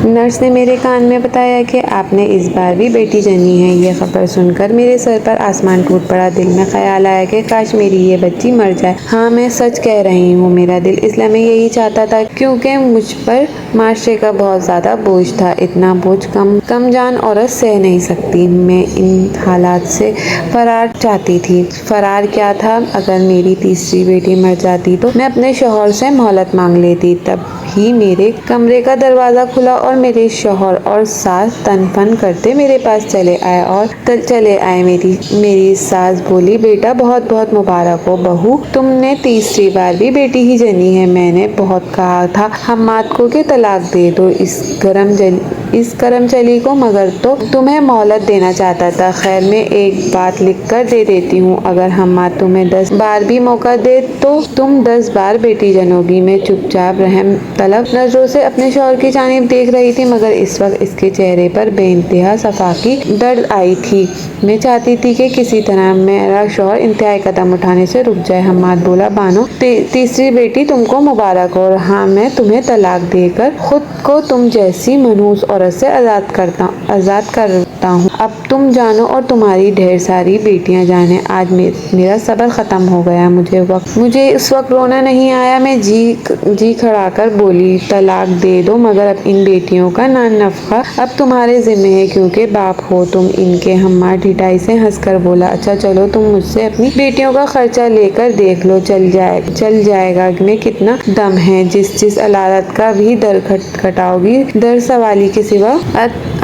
Nurse ने मेरे कान में बताया कि आपने इस बार भी बेटी जनी है। ये खबर सुनकर मेरे सर पर आसमान टूट पड़ा। दिल में ख्याल आया कि काश मेरी ये बच्ची मर जाए। हाँ, मैं सच कह रही हूँ, मेरा दिल इसलिए मैं यही चाहता था क्योंकि मुझ पर माशरे का बहुत ज़्यादा बोझ था। इतना बोझ कम जान औरत सह नहीं सकती। मैं इन हालात से फरार चाहती थी। फरार क्या था, अगर मेरी तीसरी बेटी मर जाती तो मैं अपने शौहर से मोहलत मांग लेती। तब ही मेरे कमरे का दरवाज़ा खुला और मेरे शौहर और सास तन-फन करते मेरे पास चले आए। मेरी सास बोली, बेटा बहुत बहुत मुबारक हो बहू, तुमने तीसरी बार भी बेटी ही जनी है। मैंने बहुत कहा था हम्माद को कि तलाक दे दो इस करमचली को, मगर तो तुम्हें मोहलत देना चाहता था। खैर, मैं एक बात लिख कर दे देती हूँ, अगर हम्माद तुम्हें 10 बार भी मौका दे तो तुम 10 बार बेटी जनोगी। मैं चुपचाप रहम तलब नजरों से अपने शौहर की जानिब देख रही थी, मगर इस वक्त इसके चेहरे पर बेइंतहा सफा की दर्द आई थी। मैं चाहती थी कि किसी तरह मेरा शौहर इंतहाई कदम उठाने से रुक जाए। हम्माद बोला, बानो तीसरी बेटी तुमको मुबारक हो। हाँ, मैं तुम्हें तलाक देकर खुद को तुम जैसी मनहूस औरत से आज़ाद करता हूँ। अब तुम जानो और तुम्हारी ढेर सारी बेटियां जाने। आज मेरा सब्र खत्म हो गया। मुझे इस वक्त रोना नहीं आया। मैं जी खड़ाकर बोली, तलाक दे दो, मगर अब इन बेटियों का नान नफका अब तुम्हारे जिम्मे है क्योंकि बाप हो तुम इनके। हम्माद ढिठाई से हंसकर बोला, अच्छा चलो, तुम मुझसे अपनी बेटियों का खर्चा लेकर देख लो, चल जाएगा में कितना दम है। जिस अदालत का भी दर खटखटाओगी,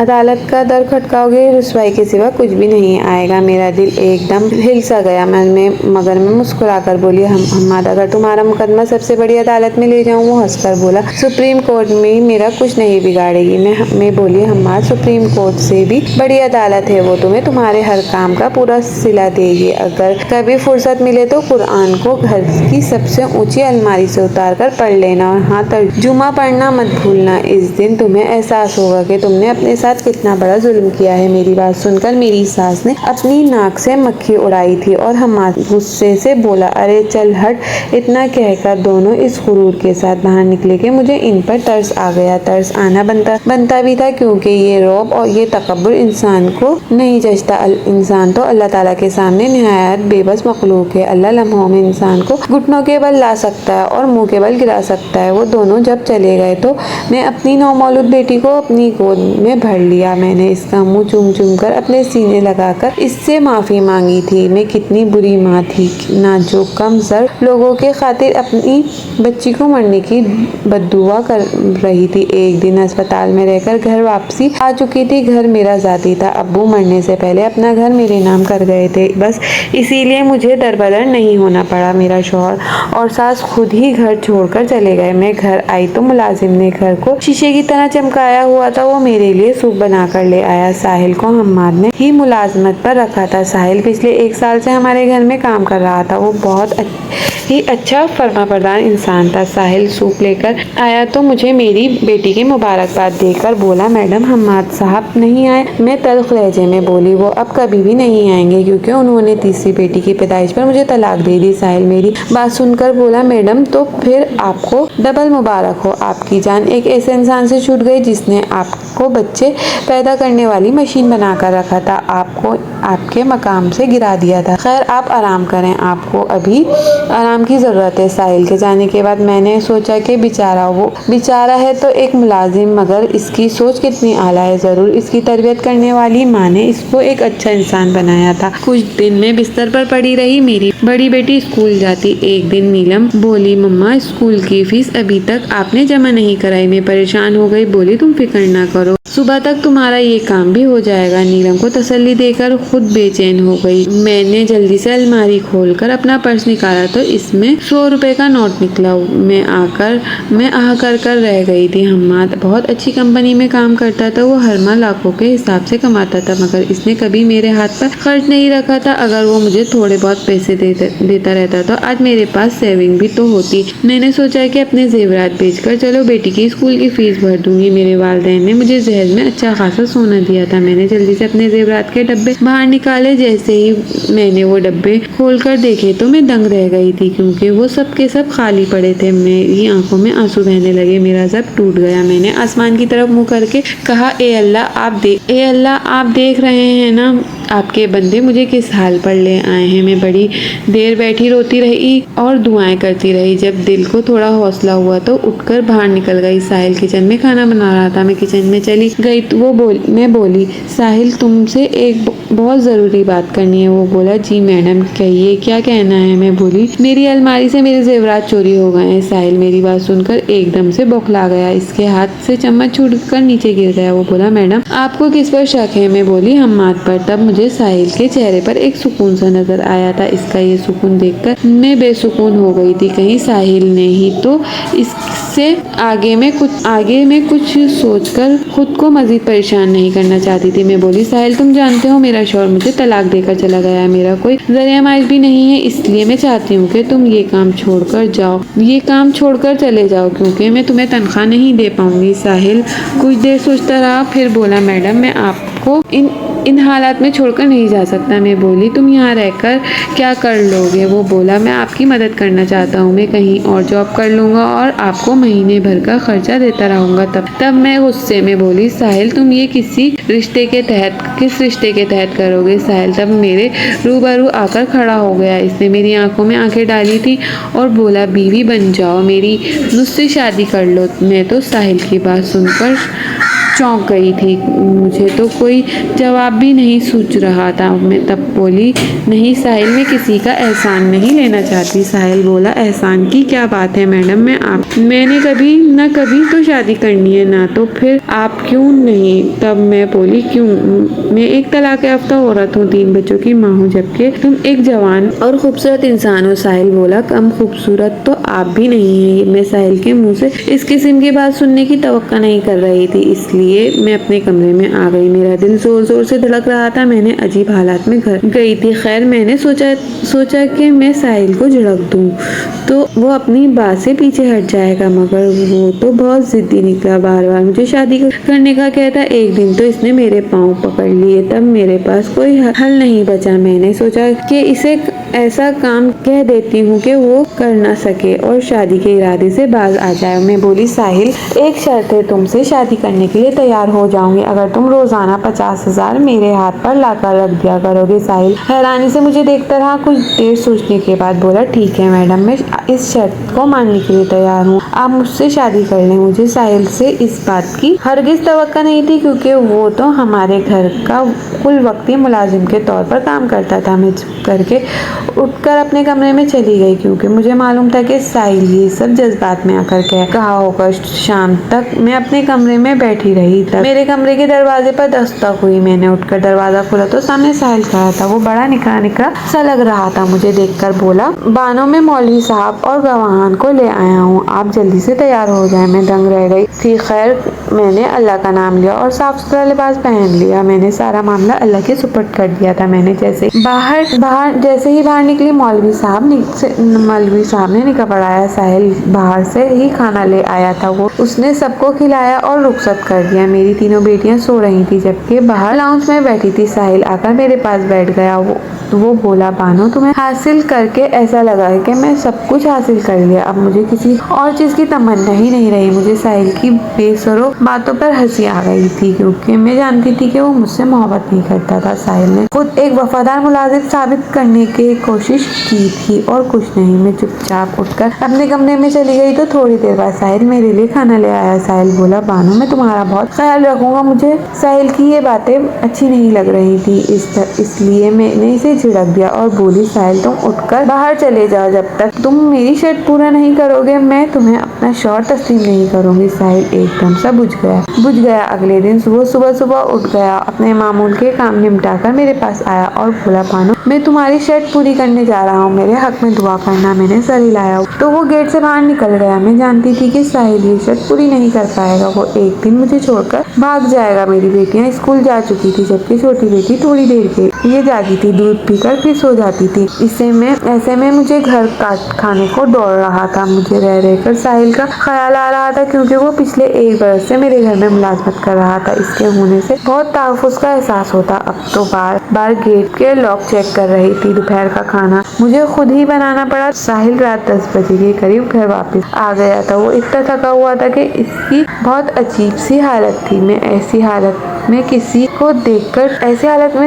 अदालत का दर खटकाओगे, रुसवाई के सिवा कुछ भी नहीं आएगा। मेरा दिल एकदम हिल सा गया। मगर मैं मुस्कुराकर बोली, हम्माद अगर तुम्हारा मुकदमा सबसे बड़ी अदालत में ले जाऊं। वो हंसकर बोला, सुप्रीम कोर्ट में मेरा कुछ नहीं बिगाड़ेगी। मैं बोली, हम्माद सुप्रीम कोर्ट से भी बड़ी अदालत है, वो तुम्हें तुम्हारे हर काम का पूरा सिला देगी। अगर कभी फुर्सत मिले तो कुरान को घर की सबसे ऊंची अलमारी से उतार कर पढ़ लेना, और हाँ, तर्जुमा पढ़ना मत भूलना। इस दिन तुम्हें एहसास होगा कि तुमने अपने साथ कितना बड़ा जुल्म किया है। मेरी बात सुनकर मेरी सास ने अपनी नाक से मक्खी उड़ाई थी और हम्माद गुस्से से बोला, अरे चल हट। इतना कहकर दोनों इस गुरूर के साथ बाहर निकले कि मुझे इन पर तरस आ गया। तरस आना बनता भी था क्योंकि ये रौब और ये तकब्बुर इंसान को नहीं जचता। इंसान तो अल्लाह ताला के सामने निहायत बेबस मखलूक है। अल्लाह लम्हों में इंसान को घुटनों के बल ला सकता है और मुंह के बल गिरा सकता है। वो दोनों जब चले गए तो मैं अपनी नौमौलूद बेटी को अपनी गोद में भर लिया। मैंने इसका मुंह चूम कर अपने सीने लगाकर इससे माफी मांगी थी। मैं कितनी बुरी माँ थी ना, जो कम सर लोगों के खातिर अपनी बच्ची को मरने की बद्दुआ कर रही थी। एक दिन अस्पताल में रहकर घर वापसी आ चुकी थी। घर मेरा जाती था। अब्बू मरने से पहले अपना घर मेरे नाम कर गए थे, बस इसीलिए मुझे दरबदर नहीं होना पड़ा। मेरा शौहर और सास खुद ही घर छोड़कर चले गए। मैं घर आई तो मुलाजिम ने घर को शीशे की तरह चमकाया हुआ था। वो मेरे लिए सूप बनाकर ले आया। साहिल को हम्माद ने ही मुलाजमत पर रखा था। साहिल पिछले 1 साल से हमारे घर में काम कर रहा था। वो बहुत ही अच्छा फर्माबरदार इंसान था। साहिल सूप लेकर आया तो मुझे मेरी बेटी की मुबारकबाद देकर बोला, मैडम हम्माद साहब नहीं आए। मैं तल्ख लहजे में बोली, वो अब कभी भी नहीं आएंगे क्योंकि उन्होंने तीसरी बेटी की पैदाइश पर मुझे तलाक दे दी। साहिल मेरी बात सुनकर बोला, मैडम तो फिर आपको डबल मुबारक हो। आपकी जान एक ऐसे इंसान से छूट गई जिसने आपको बच्चे पैदा करने वाली मशीन बनाकर रखा था, आपको आपके मकाम से गिरा दिया था। खैर, आप आराम करें, आपको अभी आराम की ज़रूरत है। साहिल के जाने के बाद मैंने सोचा कि बेचारा है तो एक मुलाजिम, मगर इसकी सोच कितनी आला है। ज़रूर इसकी तरबियत करने वाली माँ ने इसको एक अच्छा इंसान बनाया था। कुछ दिन में बिस्तर पर पड़ी रही। मेरी बड़ी बेटी स्कूल जाती। एक दिन नीलम बोली, मम्मा स्कूल की फीस अभी तक आपने जमा नहीं कराई। मैं परेशान हो गई। बोली, तुम फिक्र ना करो, सुबह तक तुम्हारा ये काम भी हो जाएगा। नीलम को तसल्ली देकर खुद बेचैन हो गई। मैंने जल्दी से अलमारी खोलकर अपना पर्स निकाला तो इसमें 100 रुपए का नोट निकला। मैं आह कर रह गई थी। हम्माद बहुत अच्छी कंपनी में काम करता था। वो हर माह लाखों के हिसाब से कमाता था, मगर इसने कभी मेरे हाथ पर खर्च नहीं रखा था। अगर वो मुझे थोड़े बहुत पैसे देता रहता तो आज मेरे पास सेविंग भी तो होती। मैंने सोचा कि अपने जेवरात बेचकर चलो बेटी की स्कूल की फीस भर दूंगी। मेरे वालिदैन ने मुझे मुझे जहेज में अच्छा खासा सोना दिया था। मैंने जल्दी से अपने जेवरात के डब्बे बाहर निकाले। जैसे ही मैंने वो डब्बे खोलकर देखे तो मैं दंग रह गई थी, क्योंकि वो सब के सब खाली पड़े थे। मेरी आंखों में आंसू बहने लगे, मेरा सब टूट गया। मैंने आसमान की तरफ मुंह करके कहा, ए अल्लाह आप देख रहे हैं ना आपके बंदे मुझे किस हाल पर ले आए हैं। मैं बड़ी देर बैठी रोती रही और दुआएं करती रही। जब दिल को थोड़ा हौसला हुआ तो उठकर बाहर निकल गई। साहिल किचन में खाना बना रहा था। मैं किचन में चली गई तो मैं बोली, साहिल तुमसे एक बहुत ज़रूरी बात करनी है। वो बोला, जी मैडम कहिए, क्या कहना है। मैं बोली, मेरी अलमारी से मेरे जेवरात चोरी हो गए हैं। साहिल मेरी बात सुनकर एकदम से बौखला गया। इसके हाथ से चम्मच छूटकर नीचे गिर गया। वो बोला, मैडम आपको किस पर शक है। मैं बोली, हम्माद पर। तब मुझे साहिल के चेहरे पर एक सुकून सा नजर आया था। इसका ये सुकून देखकर मैं बेसुकून हो गई थी। कहीं साहिल ने ही तो इससे आगे में कुछ सोचकर खुद को मजीद परेशान नहीं करना चाहती थी। मैं बोली, साहिल तुम जानते हो मेरा शौहर मुझे तलाक देकर चला गया है। मेरा कोई जरिया माश भी नहीं है, इसलिए मैं चाहती हूँ कि तुम ये काम छोड़कर चले जाओ, क्योंकि मैं तुम्हें तनख्वाह नहीं दे पाऊंगी। साहिल कुछ देर सोचता रहा, फिर बोला, मैडम मैं आपको इन हालात में छोड़कर नहीं जा सकता। मैं बोली, तुम यहाँ रहकर क्या कर लोगे। वो बोला, मैं आपकी मदद करना चाहता हूँ। मैं कहीं और जॉब कर लूँगा और आपको महीने भर का खर्चा देता रहूँगा। तब मैं गुस्से में बोली, साहिल तुम ये किस रिश्ते के तहत करोगे। साहिल तब मेरे रूबरू आकर खड़ा हो गया। इसने मेरी आंखों में आंखें डाली थी और बोला, बीवी बन जाओ, मुझसे शादी कर लो। मैं तो साहिल की बात सुनकर चौंक गई थी। मुझे तो कोई जवाब भी नहीं सूझ रहा था। मैं तब बोली, नहीं साहिल मैं किसी का एहसान नहीं लेना चाहती। साहिल बोला, एहसान की क्या बात है मैडम, मैंने कभी न कभी तो शादी करनी है ना, तो फिर आप क्यों नहीं। तब मैं बोली, क्यों, मैं एक तलाक याफ्ता औरत हूँ, 3 बच्चों की माँ हूँ, जबकि तुम एक जवान और खूबसूरत इंसान हो। साहिल बोला, कम खूबसूरत तो आप भी नहीं है। मैं साहिल के मुँह से इस किस्म की बात सुनने की तवक्का नहीं कर रही थी, इसलिए मैं अपने कमरे में आ गई। मेरा दिल जोर जोर से धड़क रहा था। मैंने अजीब हालात में घर गई थी। खैर मैंने सोचा कि मैं साहिल को झड़क दूं तो वो अपनी बात से पीछे हट जाएगा, मगर वो तो बहुत जिद्दी निकला। बार बार मुझे शादी करने का कहता। एक दिन तो इसने मेरे पाँव पकड़ लिए। तब मेरे पास कोई हल नहीं बचा। मैंने सोचा कि इसे ऐसा काम कह देती हूँ कि वो कर ना सके और शादी के इरादे से बाज आ जाए। मैं बोली, साहिल एक शर्त है, तुमसे शादी करने के लिए तैयार हो जाऊंगी अगर तुम रोजाना 50,000 मेरे हाथ पर लाकर रख दिया करोगे। साहिल हैरानी से मुझे देखता रहा। कुछ देर सोचने के बाद बोला, ठीक है मैडम, मैं इस शर्त को मानने के लिए तैयार हूँ, आप मुझसे शादी कर लें। मुझे साहिल से इस बात की हरगिज तवक्का नहीं थी, क्योंकि वो तो हमारे घर का कुल वक्ती मुलाजिम के तौर पर काम करता था। मैं चुप करके उठकर अपने कमरे में चली गई, क्योंकि मुझे मालूम था कि साहिल ये सब जज्बात में आकर कहा होगा। शाम तक मैं अपने कमरे में बैठी रही। तब मेरे कमरे के दरवाजे पर दस्तक हुई। मैंने उठकर दरवाजा खोला तो सामने साहिल खड़ा था। वो बड़ा निकरा सा लग रहा था। मुझे देखकर बोला, बानो में मौलवी साहब और गवाहान को ले आया हूँ, आप जल्दी से तैयार हो जाए। मैं दंग रह गई थी। खैर मैंने अल्लाह का नाम लिया और साफ सुथरा लिबास पहन लिया। मैंने सारा मामला अल्लाह के सुपुर्द कर दिया था। मैंने जैसे ही बाहर निकली, मौलवी साहब ने निकाह पढ़ाया। साहिल बाहर से ही खाना ले आया था। उसने सबको खिलाया और रुखसत कर दिया। मेरी तीनों बेटियां सो रही थी, जबकि बाहर लाउंज में बैठी थी। साहिल आकर मेरे पास बैठ गया। वो बोला, बानो तुम्हें हासिल करके ऐसा लगा है कि मैं सब कुछ हासिल कर लिया, अब मुझे किसी और चीज की तमन्ना ही नहीं रही। मुझे साहिल की बेसरो बातों पर हंसी आ गई थी, क्योंकि मैं जानती थी कि वो मुझसे मोहब्बत नहीं करता था। साहिल ने खुद एक वफादार मुलाजिम साबित करने की कोशिश की थी और कुछ नहीं। मैं चुपचाप उठकर अपने कमरे में चली गई तो थोड़ी देर बाद साहिल मेरे लिए खाना ले आया। साहिल बोला, बानो मैं तुम्हारा बहुत ख्याल रखूंगा। मुझे साहिल की ये बातें अच्छी नहीं लग रही थी, इसलिए मैंने इसे झिड़क दिया और बोली, साहिल तुम उठकर बाहर चले जाओ, जब तक तुम मेरी शर्त पूरा नहीं करोगे मैं तुम्हें अपना शौहर तस्लीम नहीं करूंगी। साहिल एकदम सा बुझ गया। अगले दिन सुबह उठ गया, अपने मामूल के काम निपटाकर मेरे पास आया और बोला, बानो मैं तुम्हारी शर्त पूरी करने जा रहा हूँ, मेरे हक में दुआ करना। मैंने सर हिलाया तो वो गेट से बाहर निकल गया। मैं जानती थी कि साहिल ये शर्त पूरी नहीं कर पाएगा, वो एक दिन मुझे छोड़कर भाग जाएगा। मेरी बेटियां स्कूल जा चुकी थी, जबकि छोटी बेटी थोड़ी देर के ये जागी थी, दूध पीकर फिर सो जाती थी। ऐसे में मुझे घर खाने को दौड़ रहा था। मुझे रह रहकर साहिल का ख्याल आ रहा था, क्योंकि वो पिछले 1 बरस से मेरे घर में मुलाजमत कर रहा था। इसके होने से बहुत तहफ़्फ़ुज़ का एहसास होता। अब तो बार बार गेट के लॉक चेक कर रही थी। दोपहर का खाना मुझे खुद ही बनाना पड़ा। साहिल रात 10 बजे के करीब घर वापस आ गया था। वो इतना थका हुआ था कि इसकी बहुत अजीब सी हालत थी। मैं ऐसी हालत में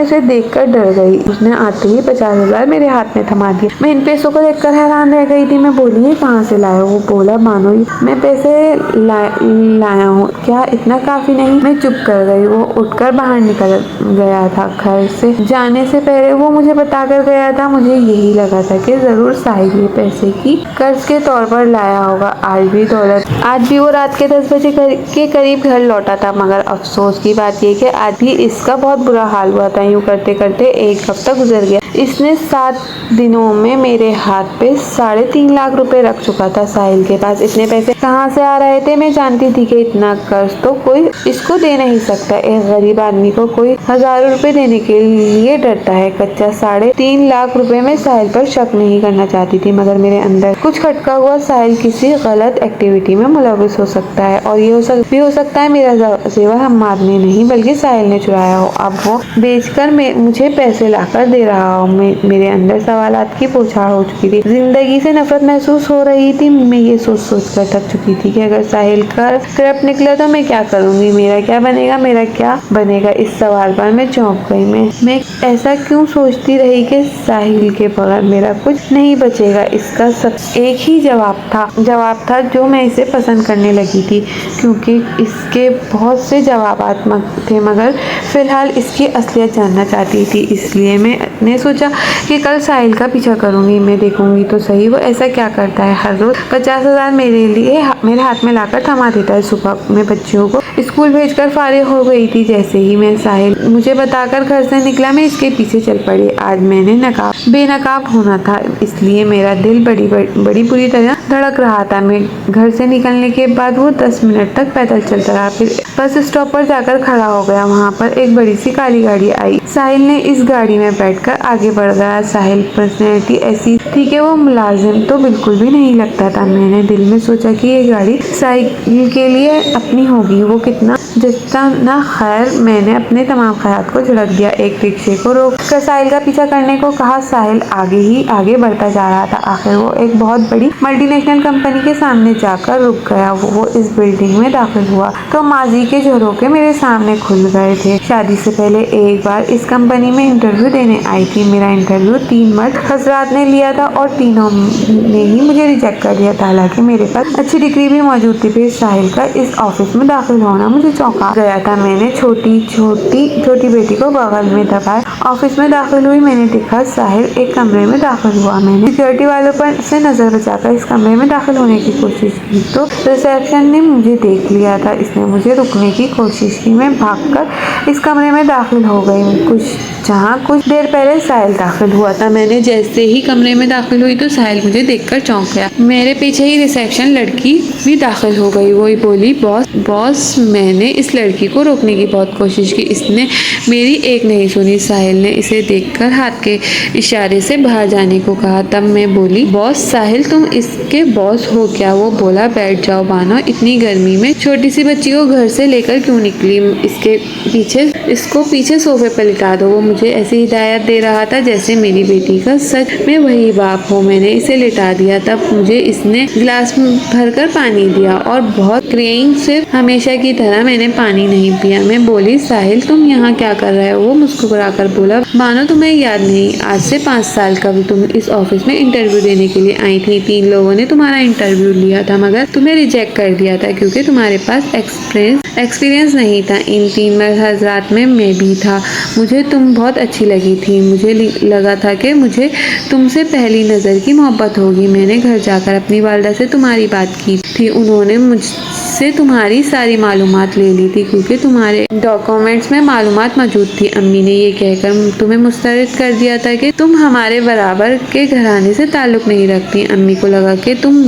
उसे देखकर डर गई। उसने आते ही 50,000 मेरे हाथ में थमा दिए। मैं इन पैसों को देखकर हैरान रह गई थी। मैं बोली, ये कहाँ से लाए? वो बोला, मानो मैं पैसे लाया हूँ, क्या इतना काफी नहीं? मैं चुप कर गई। वो उठकर बाहर निकल गया था। घर से जाने से पहले वो मुझे बता कर गया था। मुझे यही लगा था कि जरूर साहिल ये पैसे की कर्ज के तौर पर लाया होगा। आज भी वो रात के 10 बजे के करीब घर लौटा था, मगर अफसोस की बात ये कि आज भी इसका बहुत बुरा हाल हुआ था। यूं करते करते 1 हफ्ता गुजर गया। इसने 7 दिनों में मेरे हाथ पे 3.5 लाख रुपए रख चुका था। साहिल के पास इतने पैसे कहाँ से आ रहे थे? मैं जानती थी कि इतना कर्ज तो कोई इसको दे नहीं सकता। एक गरीब आदमी को कोई हज़ारों रुपए देने के लिए डरता है। कच्चा 3.5 लाख रुपए में साहिल पर शक नहीं करना चाहती थी, मगर मेरे अंदर कुछ खटका हुआ। साहिल किसी गलत एक्टिविटी में मुलविस हो सकता है, और ये हो सकता है मेरा जेवर हम्माद ने नहीं बल्कि साहिल ने चुराया हो। अब वो बेचकर मुझे पैसे लाकर दे रहा हो। मेरे अंदर सवालात की बौछार हो चुकी थी। जिंदगी से नफरत महसूस हो रही थी। मैं ये सोच कर थक चुकी थी कि अगर साहिल का करप्ट निकला तो मैं क्या करूंगी? मेरा क्या बनेगा? इस सवाल पर मैं चौंक गई। मैं ऐसा क्यों सोचती रही कि साहिल के बगैर मेरा कुछ नहीं बचेगा? इसका सब एक ही जवाब था जो मैं इसे पसंद करने लगी थी, क्योंकि इसके बहुत से जवाबात्मक थे, मगर फिलहाल इसकी असलियत जानना चाहती थी। इसलिए मैंने सोचा कि कल साहिल का पीछा करूंगी। मैं देखूंगी तो सही वो ऐसा क्या करता है। हर रोज 50,000 मेरे हाथ में लाकर थमा देता है। सुबह मैं बच्चियों को स्कूल भेजकर फारिग हो गई थी। जैसे ही मैं साहिल मुझे बताकर घर से निकला, मैं इसके पीछे चल पड़ी। आज मैंने बेनकाब होना था, इसलिए मेरा दिल बड़ी बुरी तरह धड़क रहा था। मैं घर से निकलने के बाद वो 10 मिनट तक पैदल चलता रहा, फिर बस स्टॉप पर जाकर खड़ा हो गया। वहाँ पर एक बड़ी सी काली गाड़ी आई। साहिल ने इस गाड़ी में बैठकर आगे बढ़ गया। साहिल पर्सनैलिटी ऐसी थी कि वो मुलाजिम तो बिल्कुल भी नहीं लगता था। मैंने दिल में सोचा कि ये गाड़ी साहिल के लिए अपनी होगी। वो कितना जचता ना। खैर, मैंने अपने तमाम ख्याल को झड़क दिया। एक रिक्शे को रोक कर साहिल का पीछा करने को कहा। साहिल आगे बढ़ता जा रहा था। आखिर वो एक बहुत बड़ी मल्टीनेशनल कंपनी के सामने जाकर रुक गया। वो इस बिल्डिंग में दाखिल हुआ तो माजी के झरोखे मेरे सामने खुल गए थे। शादी से पहले एक बार इस कंपनी में इंटरव्यू देने आई थी। मेरा इंटरव्यू 3 मर्द हजरात ने लिया था और तीनों ने ही मुझे रिजेक्ट कर दिया था। हालांकि मेरे पास अच्छी डिग्री भी मौजूद थी। फिर साहिल का इस ऑफिस में दाखिल होना मुझे चौंका गया था। मैंने छोटी बेटी को बगल में दबाया। ऑफिस में दाखिल हुई। मैंने देखा साहिल एक कमरे में दाखिल हुआ। मैंने सिक्योरिटी वालों पर से नजर बचाकर इस कमरे में दाखिल होने की कोशिश की तो रिसेप्शन ने मुझे देख लिया था। इसने मुझे रुकने की कोशिश की। मैं भागकर इस कमरे में दाखिल हो गई, जहाँ कुछ देर पहले साहिल दाखिल हुआ था। मैंने जैसे ही कमरे में दाखिल हुई तो साहिल मुझे देखकर चौंक गया। मेरे पीछे ही रिसेप्शन लड़की भी दाखिल हो गई। वो बोली, बॉस। मैंने इस लड़की को रोकने की बहुत कोशिश की, इसने मेरी एक नहीं सुनी। साहिल ने इसे देखकर हाथ के इशारे से बाहर जाने को कहा। तब मैं बोली, बॉस साहिल, तुम इसके बॉस हो क्या? वो बोला, बैठ जाओ बानो, इतनी गर्मी में छोटी सी बच्ची को घर से लेकर क्यों निकली? इसको पीछे सोफे पर लिटा दो। वो मुझे ऐसी हिदायत दे रहा था जैसे मेरी बेटी का सच में वही बाप हो। मैंने इसे लिटा दिया। तब मुझे इसने गिलास भरकर पानी दिया और बहुत क्रेइंग, सिर्फ हमेशा की तरह मैंने पानी नहीं पिया। मैं बोली, साहिल तुम यहाँ क्या कर रहे हो? वो मुस्कुराकर बोला, मानो तुम्हें याद नहीं, आज से 5 साल कभी तुम इस ऑफिस में इंटरव्यू देने के लिए आई थी। 3 लोगों ने तुम्हारा इंटरव्यू लिया था, मगर तुम्हें रिजेक्ट कर दिया था क्योंकि तुम्हारे पास एक्सपीरियंस नहीं था। इन 3 मर्द हजरात में मैं भी था। मुझे तुम बहुत अच्छी लगी थी। मुझे लगा था कि मुझे तुमसे पहली नज़र की मोहब्बत होगी। मैंने घर जाकर अपनी वालिदा से तुम्हारी बात की थी। उन्होंने मुझसे तुम्हारी सारी मालूमात ले ली थी क्योंकि तुम्हारे डॉक्यूमेंट्स में मालूमात मौजूद थी। अम्मी ने ये कहकर तुम्हें मुस्तरद कर दिया था कि तुम हमारे बराबर के घराने से ताल्लुक नहीं रखती। अम्मी को लगा कि तुम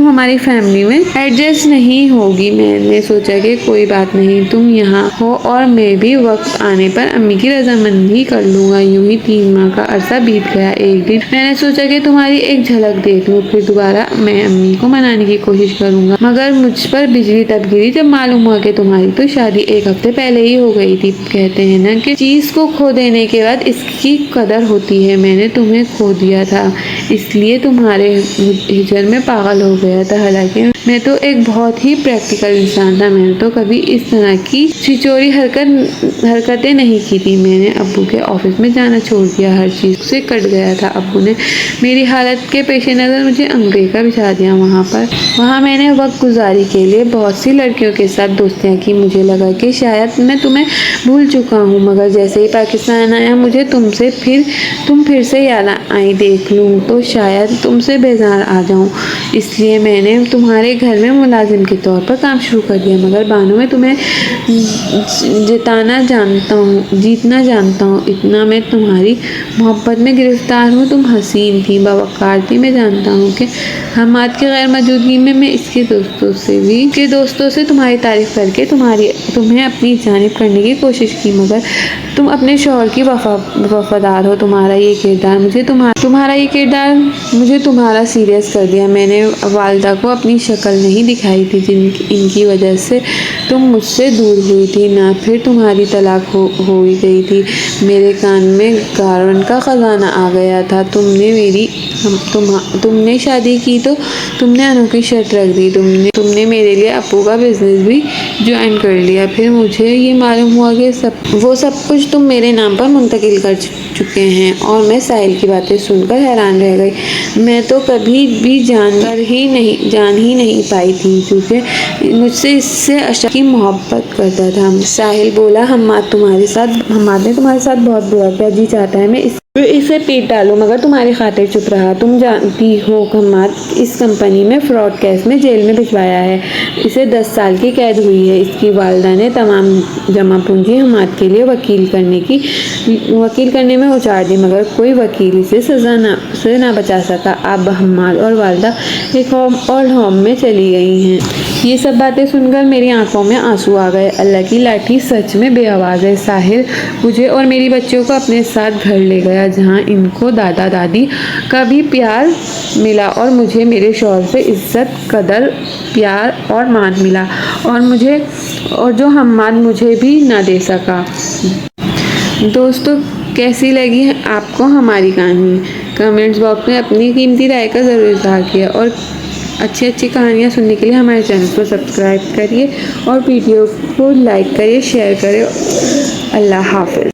हमारी फैमिली में एडजस्ट नहीं होगी। मैंने सोचा कि कोई बात नहीं, तुम यहाँ हो और मैं भी वक्त आने पर अम्मी की रजामंदी कर लूँगा। यूं ही 3 माह का अरसा बीत गया। एक दिन मैंने सोचा कि तुम्हारी एक झलक देख लूँ, फिर दोबारा मैं अम्मी को मनाने की कोशिश करूँगा। मगर मुझ पर बिजली तब गिरी जब मालूम हुआ कि तुम्हारी तो शादी 1 हफ्ते पहले ही हो गई थी। कहते हैं ना कि चीज को खो देने के बाद इसकी कदर होती है। मैंने तुम्हें खो दिया था, इसलिए तुम्हारे हिजर में पागल हो गया था। हालांकि मैं तो एक बहुत ही प्रैक्टिकल इंसान था। मैंने तो कभी इस तरह की छिचोरी हरकतें नहीं की थी। मैंने अब्बू के ऑफिस में जाना छोड़ दिया, हर चीज से कट गया था। अब्बू ने मेरी हालत के पेश नज़र मुझे अंग्रेज़ा बिछा दिया। वहाँ मैंने वक्त गुजारी के लिए बहुत सी लड़कियों के साथ दोस्तियाँ की। मुझे लगा कि शायद मैं तुम्हें भूल चुका हूँ, मगर जैसे ही पाकिस्तान आया मुझे तुम फिर से याद आई। देख लूँ तो शायद तुमसे बेजार आ जाऊँ, इसलिए मैंने तुम्हारे घर में मुलाजिम के तौर पर काम शुरू कर दिया। मगर बानो, मैं तुम्हें जीतना जानता हूँ। इतना मैं तुम्हारी मोहब्बत में गिरफ्तार हूँ। तुम हसीन थी, बावकार थी। मैं जानता हूँ कि हमाद की गैर मौजूदगी में मैं इसके दोस्तों से तुम्हारी तारीफ करके तुम्हें अपनी जानिब करने की कोशिश की, मगर तुम अपने शौहर की वफादार हो। तुम्हारा ये किरदार मुझे तुम्हारा सीरियस कर दिया। मैंने वालिदा को अपनी शक्ल नहीं दिखाई थी इनकी वजह से तुम मुझसे दूर हुई थी ना, फिर तुम्हारी तलाक हो ही गई थी। मेरे कान में गारवन का खजाना आ गया था। तुमने शादी की तो तुमने अनोखी शर्त रख दी। तुमने मेरे लिए अप्पू का बिजनेस भी ज्वाइन कर लिया। फिर मुझे ये मालूम हुआ कि वो सब कुछ तुम मेरे नाम पर मुंतकिल कर चुके हैं, और मैं साहिल की बातें सुनकर हैरान रह गई। मैं तो कभी भी जान ही नहीं पाई थी, क्योंकि मुझसे इससे अशद की मोहब्बत करता था। साहिल बोला, हमाद ने तुम्हारे साथ बहुत बुरा किया। जी चाहता है मैं इसे पीट डालूं, मगर तुम्हारी खातिर चुप रहा। तुम जानती हो हमाद इस कंपनी में फ्रॉड केस में जेल में भिजवाया है। इसे 10 साल की कैद हुई है। इसकी वालिदा ने तमाम जमा पूंजी हमाद के लिए वकील करने में उजाड़ दी, मगर कोई वकील इसे सजा से ना बचा सका। अब हमाद और वालिदा एक और होम में चली गई हैं। ये सब बातें सुनकर मेरी आंखों में आंसू आ गए। अल्लाह की लाठी सच में बेआवाज़ है। साहिल मुझे और मेरी बच्चियों को अपने साथ घर ले गया, जहाँ इनको दादा दादी का भी प्यार मिला, और मुझे मेरे शौहर से इज्जत, कदर, प्यार और मान मिला, और जो हमाद मुझे भी ना दे सका। दोस्तों, कैसी लगी आपको हमारी कहानी? कमेंट्स बॉक्स में अपनी कीमती राय का ज़रूर इज़हार किया, और अच्छी कहानियाँ सुनने के लिए हमारे चैनल को सब्सक्राइब करिए और वीडियो को लाइक करिए, शेयर करिए। अल्लाह हाफ़िज़।